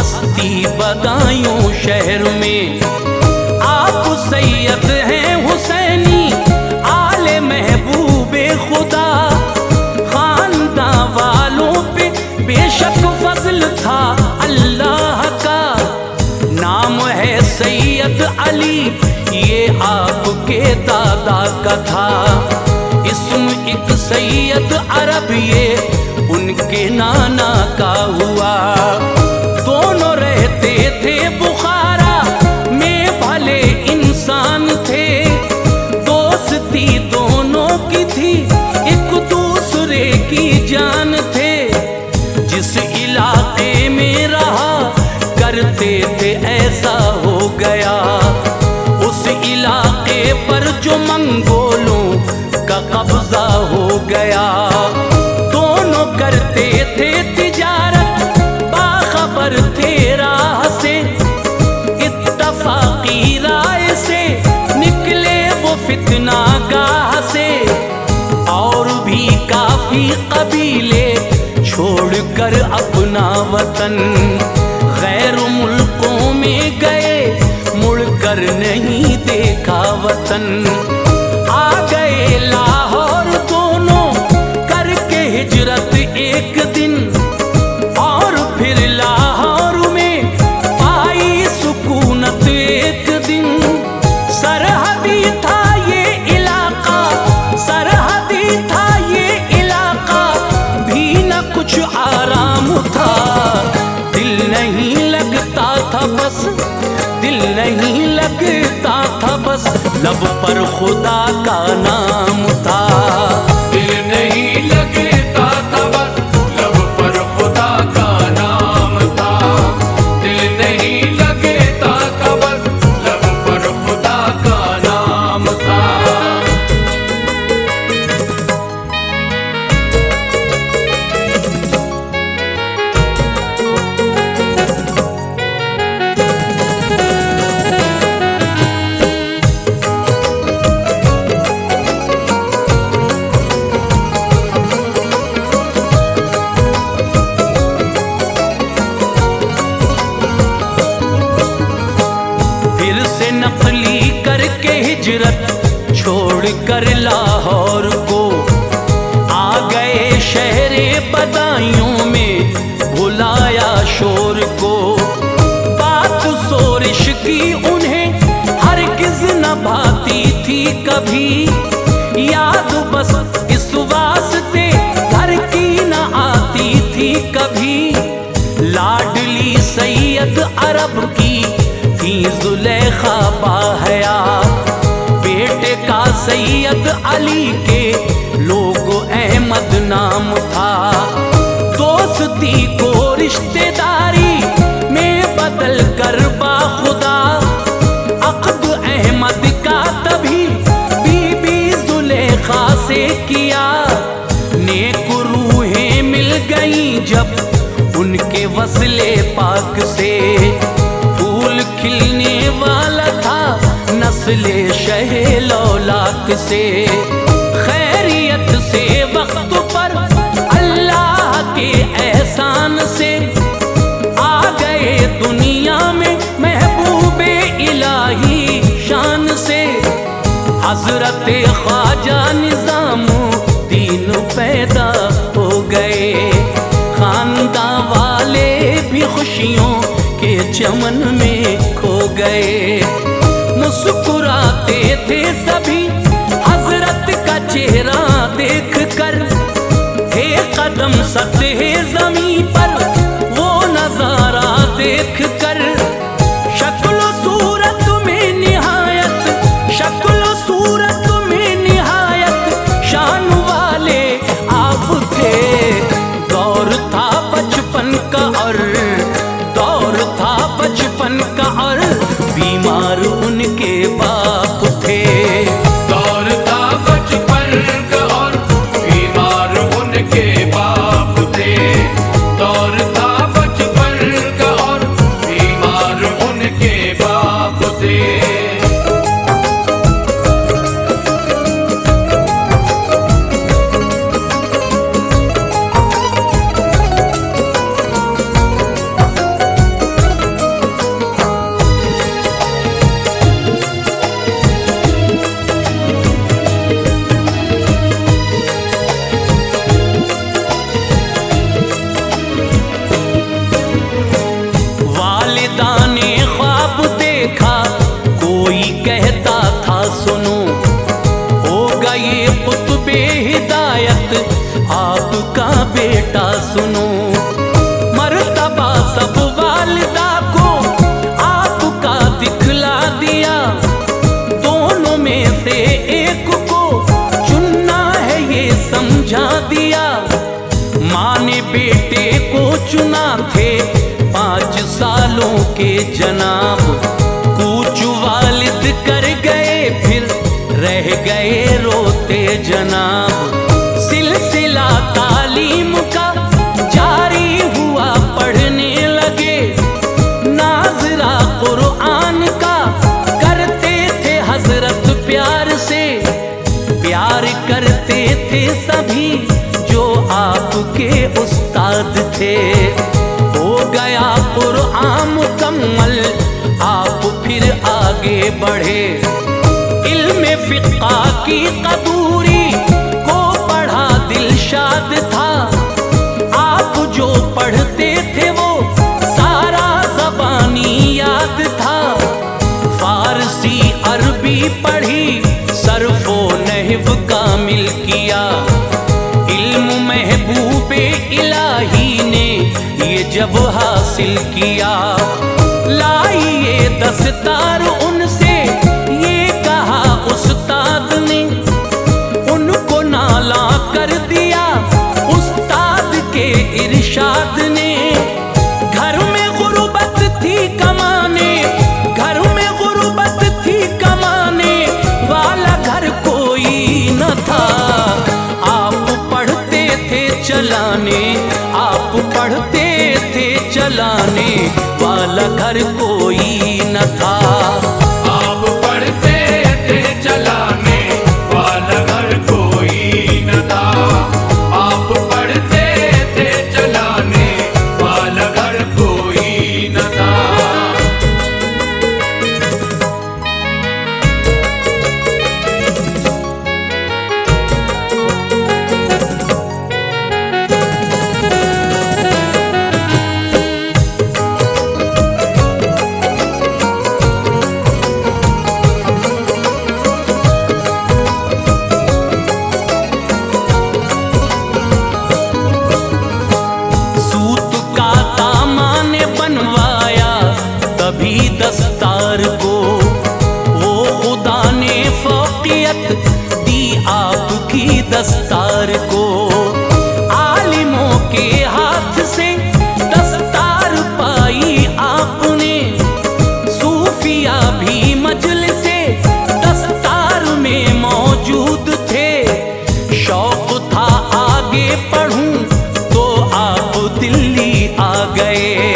हस्ती बदायूं शहर में। आप सैयद हैं हुसैनी आले महबूबे खुदा, खानदां वालों पे बेशक फजल था अल्लाह का। नाम है सैयद अली, ये आपके दादा का था। इस्म एक सैयद अरब, ये उनके नाना का हुआ। दोनों रहते थे बुखारा में, भले इंसान थे। दोस्ती दोनों की थी, एक दूसरे की जान थे। जिस इलाके में रहा करते थे ऐसा हो गया, उस इलाके पर जो मंगोलों का कब्जा हो गया। दोनों करते थे तिजारत, बाखबर थे राह से। इत्तफाकी राय से निकले वो फितना गाह से। और भी काफी कबीले छोड़कर अपना वतन गैर मुल्कों में गए, मुड़कर नहीं देखा वतन। आ गए लाहौर दोनों करके हिजरत एक दिन, और फिर लाहौर में पाई सुकूनत एक दिन। सरहदी था ये इलाका, सरहदी था ये इलाका, भी न कुछ आराम था। दिल नहीं लगता था बस, दिल नहीं लगता था बस, लब पर खुदा का नाम था। दिल नहीं लगता था बस, लब पर खुदा का नाम था। दिल नहीं लगता था बस, लब पर खुदा का नाम था। नकली करके हिजरत छोड़कर लाहौर को आ गए शहरे बदायूं में, भुलाया शोर को। बात सोरिश की उन्हें हरगिज न भाती थी कभी, याद बस इस वास्ते घर की न आती थी कभी। लाडली सैयद अरब की थी जुलेखा बाहया, बेटे का सैयद अली के लोगो अहमद नाम था। दोस्ती को रिश्तेदारी में बदल कर बाखुदा, अक़द अहमद का तभी बीबी जुलेखा से किया। नेक रूहें मिल गई जब उनके वसले पाक से, फूल खिलने वाला था नस्ले शहे लौलाक से। खैरियत से वक्त पर अल्लाह के एहसान से, आ गए दुनिया में महबूबे इलाही शान से। हजरत ख्वाजा निजामुद्दीन पैदा हो गए, खानदां वाले भी खुशियों के चमन में खो गए। मुस्कुराते थे सभी हजरत का चेहरा देख कर, थे कदम सतहे ज़मीं पर वो नजारा देख कर। शक्ल सूरत में निहायत, शक्ल सूरत में निहायत शान वाले आप थे। दौर था बचपन का और दौर था बचपन का, और बीमार उनके बाप थे। दौर था बचपन का और बीमार उनके बाप थे। दौर सब वालिदा को आपका दिखला दिया। दोनों में से एक को चुनना है ये समझा दिया। माँ ने बेटे को चुना थे 5 सालों के जनाब। कूच वालिद कर गए फिर रह गए रोते जनाब। सिलसिला तालीम का जारी हुआ, पढ़ने लगे। नाज़रा कुरआन का करते थे हजरत प्यार से। प्यार करते थे सभी जो आपके उस्ताद थे। हो गया कुरआन मुकम्मल, आप फिर आगे बढ़े। इल्म फिक़्ह की कदूरी को पढ़ा दिलशाद था। आप जो पढ़ते थे वो सारा ज़बानी याद था। फारसी अरबी पढ़ी, सर्फ़ो नहव कामिल किया। इल्म महबूबे इलाही ने ये जब हासिल किया। लाइए दस्तार उनसे, ये कहा उस्ताद ने। उनको नाला कर दिया उस्ताद के इरशाद ने। घर में गुर्बत थी कमाने, घर में गुर्बत थी कमाने वाला घर कोई न था। आप पढ़ते थे चलाने, आप पढ़ते थे चलाने वाला घर कोई न था। आप पढ़ते थे चलाने वाला घर कोई न था। आप पढ़ते थे चलाने वाला घर कोई न था। सूत का दामा ने बनवाया तभी दस्तार को। वो खुदा ने फौकियत दी आपकी दस्तार को। आलिमों के हाथ से दस्तार पाई आपने। सूफिया भी मजलिसे दस्तार में मौजूद थे। शौक था आगे पढ़ूं तो आप दिल्ली आ गए।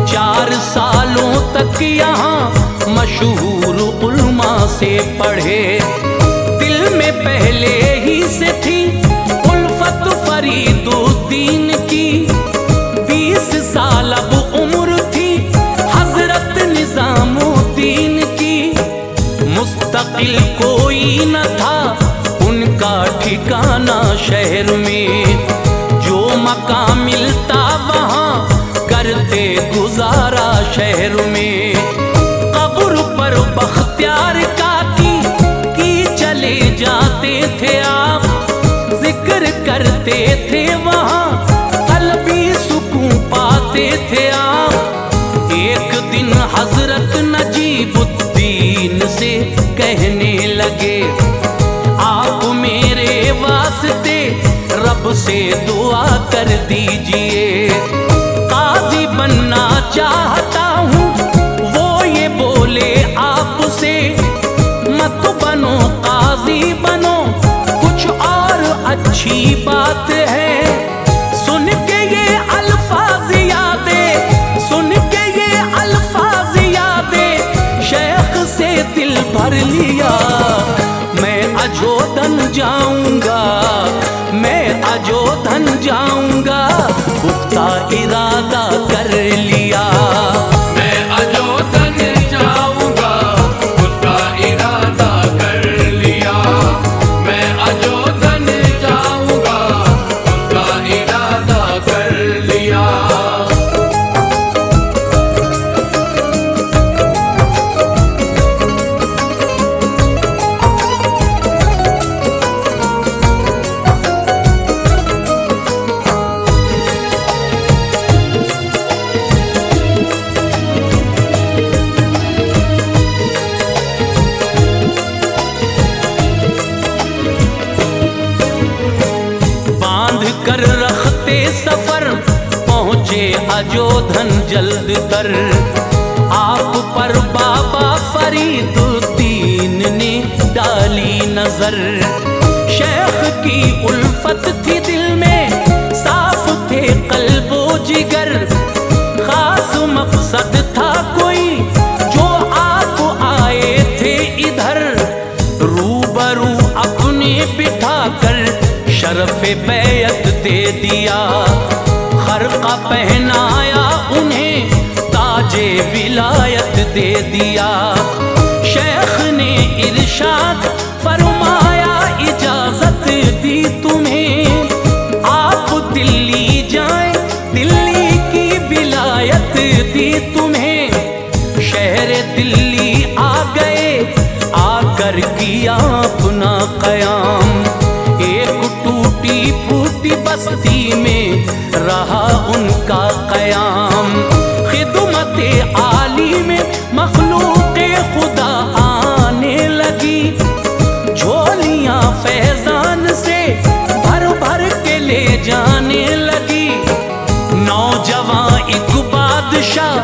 4 सालों तक यहाँ मशहूर उलमा से पढ़े। दिल में पहले ही से थी उल्फत फरीदुद्दीन की। 20 साल अब उम्र थी हजरत निजामुद्दीन की। मुस्तकिल कोई न था उनका ठिकाना शहर में। जो मकाम मिलता वहाँ करते गुजारा शहर में। कब्र पर बख्तियार काकी की चले जाते थे आप। जिक्र करते थे वहाँ कल्बी सुकून पाते थे आप। एक दिन हजरत नजीबुद्दीन से कहने लगे, आप मेरे वास्ते रब से दुआ कर दीजिए। काजी बनना चाहता हूँ वो ये बोले आपसे। मत बनो काजी बनो कुछ और अच्छी बात है। सुन के ये अल्फाज यादे, सुन के ये अल्फाज यादे शेख से दिल भर लिया। मैं अजोधन जाऊंगा, मैं अजोधन जाऊंगा, पुख्ता इरादा कर लिया। मैं अजोधन जाऊंगा, उसका इरादा कर लिया। मैं अजोधन जाऊंगा, उसका इरादा कर लिया। पहुँचे अजोधन जल्द तर। आप पर बाबा फरीदुद्दीन ने डाली नजर। शेख की उल्फत थी दिल में, साफ थे कल्बो जिगर। खास मकसद था कोई जो आप आए थे इधर। रूबरू अपने बिठाकर शरफ़े बैयत दे दिया। खरका पहनाया उन्हें, ताजे विलायत दे दिया। शेख ने इरशाद फरमाया इजाजत दी तुम्हें। आप दिल्ली जाएं, दिल्ली की विलायत दी तुम्हें। शहर दिल्ली आ गए, आकर किया अपना कयाम। एक टूटी फूटी बस्ती में रहा उनका कयाम। खिदमत आली में मखलूक़े खुदा आने लगी। झोलियां फैजान से भर भर के ले जाने लगी। नौजवान एक बादशाह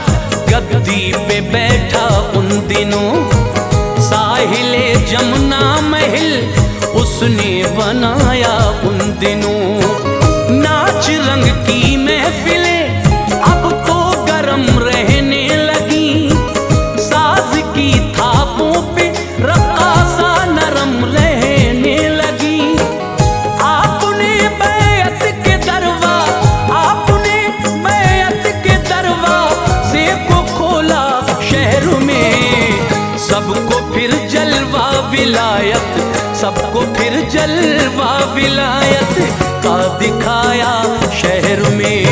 गद्दी पे बैठा उन दिनों। साहिले जमुना महल उसने बनाया उन दिनों। नाच रंग की महफिलें अब तो गरम रहने लगी। साज की थापों पे रक़ासा नरम रहने लगी। आपने बैयत के दरवाज़े को खोला शहर में। सबको फिर जलवा विलायत, सबको फिर जलवा विलायत का दिखाया शहर में।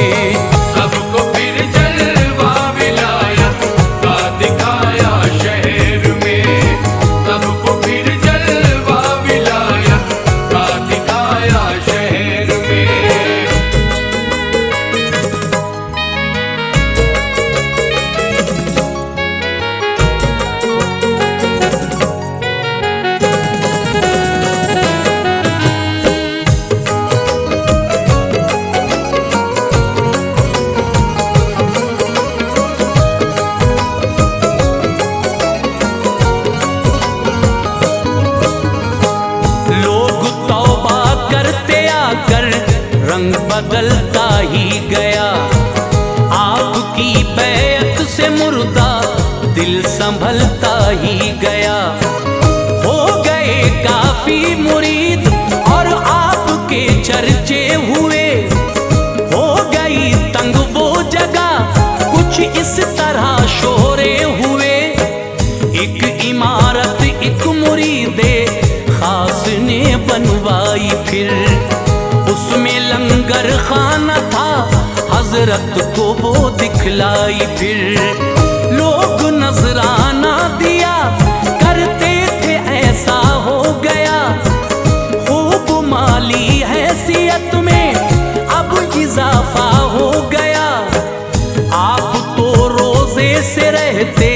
सबको फिर जलवा विलायत का दिखाया शहर में। सबको फिर जलवा विलायत का दिखाया शहर में। रंग बदलता ही गया। आपकी बैत से मुर्दा दिल संभलता ही गया। हो गए काफी मुरीद और आपके चर्चे हुए। हो गई तंग वो जगह, कुछ इस तरह शोरे हुए। एक इमारत एक मुरीदे खास ने बनवाई फिर। उसमें लंगर खाना था, हजरत को वो दिखलाई फिर। लोग नजराना दिया करते थे, ऐसा हो गया। खूब माली हैसियत में अब इजाफा हो गया। आप तो रोजे से रहते,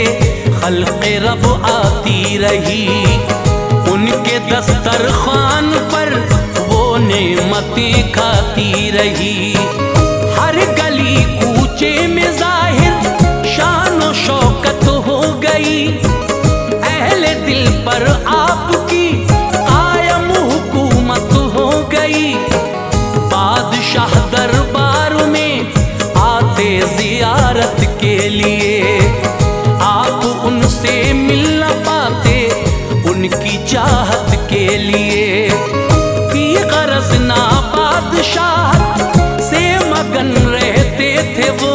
खल्क़े रब आती रही। उनके दस्तरखान पर नेमतें खाती रही। हर गली कूचे में जाहिर शान और शौकत हो गई। अहले दिल पर आपकी कायम हुकूमत हो गई। बादशाह दरबार में आते जियारत के लिए। आप उनसे मिल न पाते उनकी चाहत के लिए। गरज ना बादशाह से मगन रहते थे वो।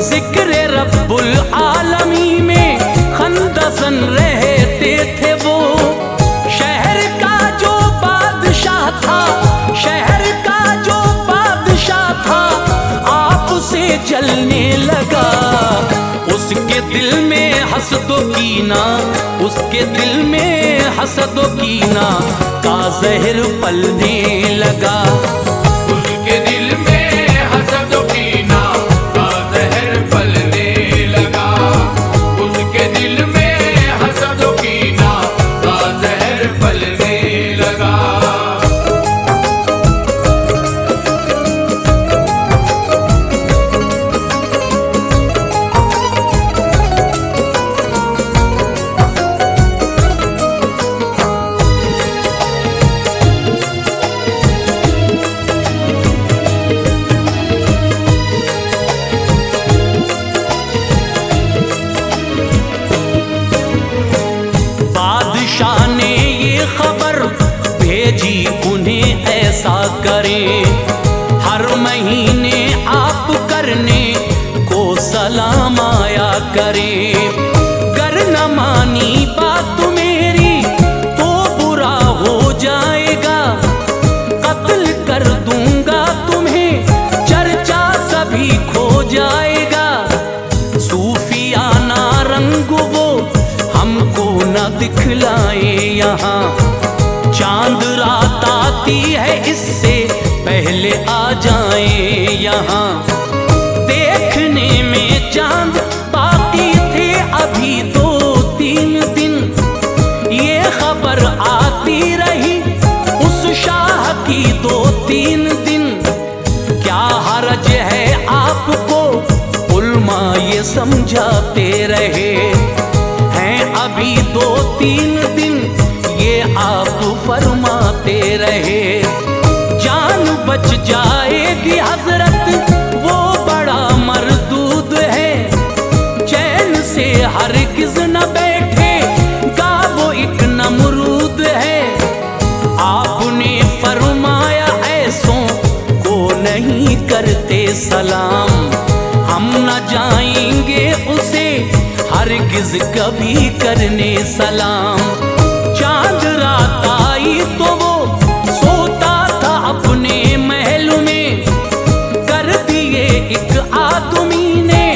जिक्र रब्बुल आलमी में खंदसन रहते थे वो। शहर का जो बादशाह था, शहर का जो बादशाह था, आपसे जलने लगा। उसके दिल में हसदो कीना, उसके दिल में हसदो कीना का जहर पलने लगा। उसके दिल में हसद कीना का जहर पलने लगा। उसके दिल में हसद कीना का जहर पलने लगा। सलाम आया करे। गर न मानी बात मेरी तो बुरा हो जाएगा, कत्ल कर दूंगा तुम्हें, चर्चा सभी खो जाएगा। सूफियाना रंग वो हमको न दिखलाए यहाँ, चांद रात आती है इससे पहले आ जाए यहाँ। देखने में चांद बाकी थे अभी 2-3 दिन, ये खबर आती रही उस शाह की 2-3 दिन। क्या हरज है आपको, उल्मा ये समझाते रहे हैं, अभी 2-3 दिन ये आप फरमाते रहे। जान बच जाएगी हजरत वो बड़ा मरदूद है, चैन से हरगिज न बैठेगा वो एक नमरूद है। आपने फरमाया ऐसों को नहीं करते सलाम, हम न जाएंगे उसे हरगिज कभी करने सलाम। चांद रात आई तो वो सोता था अपने महल में, कर दिए एक आदमी ने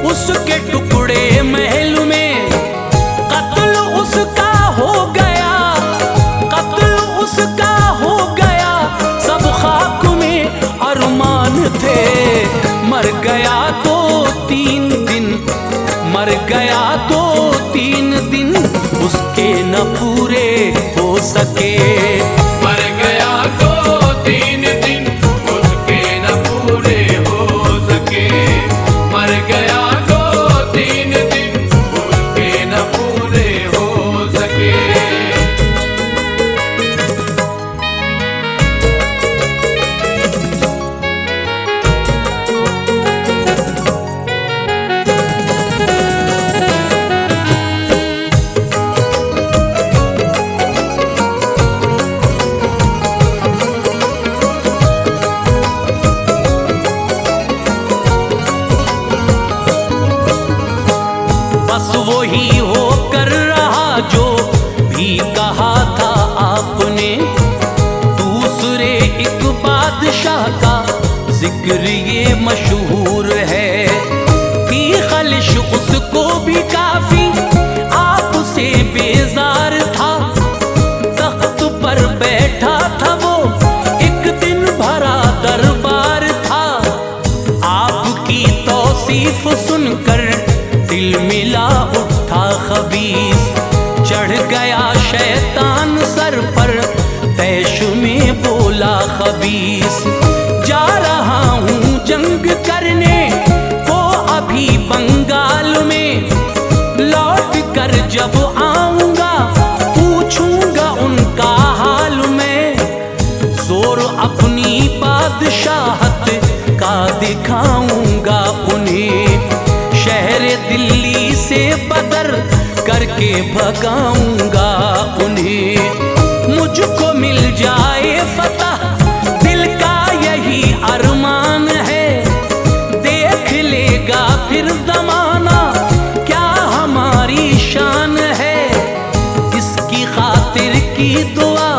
उसके टुकड़े महल में। कत्ल उसका हो गया, कत्ल उसका हो गया, सब खाक में अरमान थे। मर गया 2-3 दिन, मर गया 2-3 दिन, उसके न पूरे हो सके। मर गया 2-3 दिन, उसके न पूरे हो सके। मर गया 2-3 दिन, उसके न पूरे हो सके। बस वही हो कर रहा जो भी कहा था आपने। दूसरे एक बादशाह का जिक्र ये मशहूर है, कि खलिश उसको भी काफी आपसे बेजार था। तख्त पर बैठा था वो एक दिन भरा दरबार था, आपकी तौसीफ सुनकर दिल मिला उठा खबीस। चढ़ गया शैतान सर पर तैश में बोला खबीस, जा रहा हूँ जंग करने को अभी बंगाल में, लौट कर जब आऊंगा पूछूंगा उनका हाल में। जोर अपनी बादशाहत का दिखाऊंगा उन्हें, शहर दिल्ली से बदर करके भगाऊंगा उन्हें। मुझको मिल जाए फतह दिल का यही अरमान है, देख लेगा फिर जमाना क्या हमारी शान है। इसकी खातिर की दुआ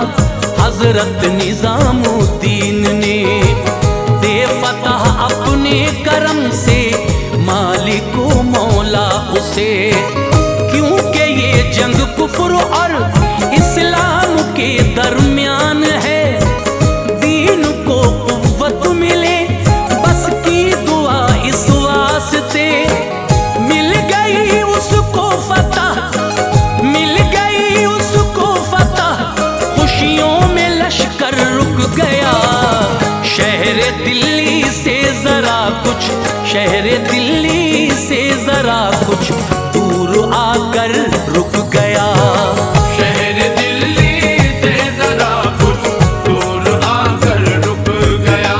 हजरत निजामुद्दीन ने, दे फतह अपने करम से मालिको मौला उसे। क्योंकि ये जंग कुफ्र और इस्लाम के दरमियान है, दीन को कुव्वत मिले बस की दुआ इस वास्ते। मिल गई उसको फतह, मिल गई उसको फतह, खुशियों में लश्कर रुक गया। शहर दिल्ली से जरा कुछ, शहर दिल्ली से जरा कुछ दूर आकर रुक गया। शहर दिल्ली से जरा कुछ दूर आकर रुक गया।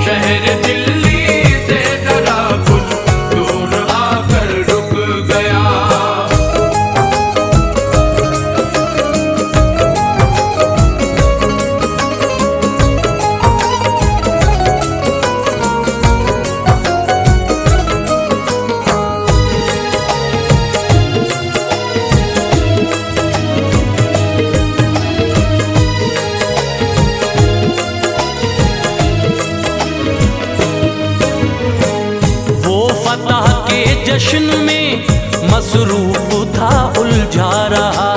शहर दिल्ली से जरा कुछ दूर आकर रुक गया। फतह के जश्न में मसरूफ था उलझा रहा।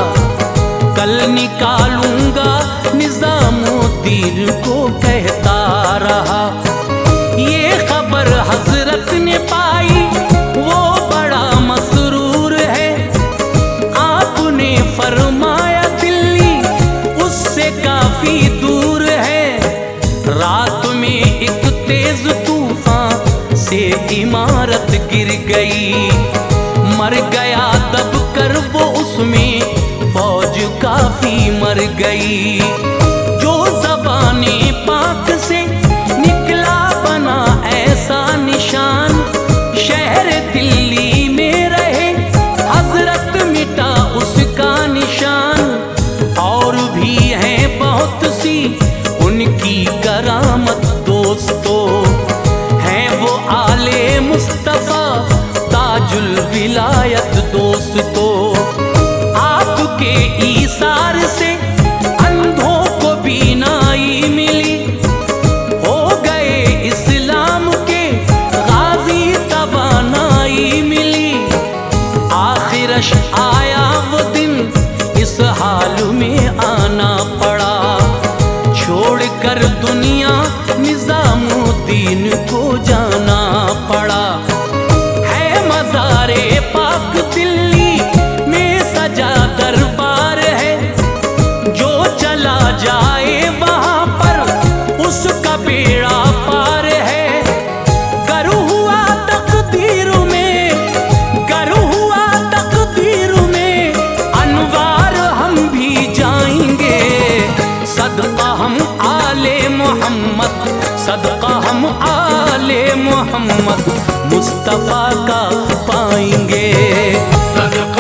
कल निकालूंगा निजामुद्दीन को कहता रहा। ये खबर हजरत ने पाई वो बड़ा मसरूर है। आपने फरमाया दिल्ली उससे काफी दूर है। रात में एक तेज तूफान से इमारत गिर गई। मर गया दब कर वो उसमें फौज काफी मर गई। जो ज़बाने पाक से निकला बना ऐसा निशान। शहर दिल्ली में रहे हजरत मिटा उसका निशान। और भी हैं बहुत सी उनकी करामत दोस्तों। हैं वो आले मुस्तफा ताजुल विलायत दोस्तों। आपके ईसार से अंधों को बीनाई मिली। हो गए इस्लाम के गाजी तवानाई मिली। आखिरश आया वो दिन इस हाल में आना पड़ा। छोड़कर दुनिया निजामुद्दीन को जाना पड़ा। है मज़ारे पाक दिल्ली में सजा दरबार है। जो चला जाए वहाँ पर उसका बेड़ा पार है। करू हुआ तकदीर में, करू हुआ तकदीर में अनवार हम भी जाएंगे। सदका हम आले मोहम्मद, सदका हम आले मोहम्मद मुस्तफ़ा का पाएंगे। सदका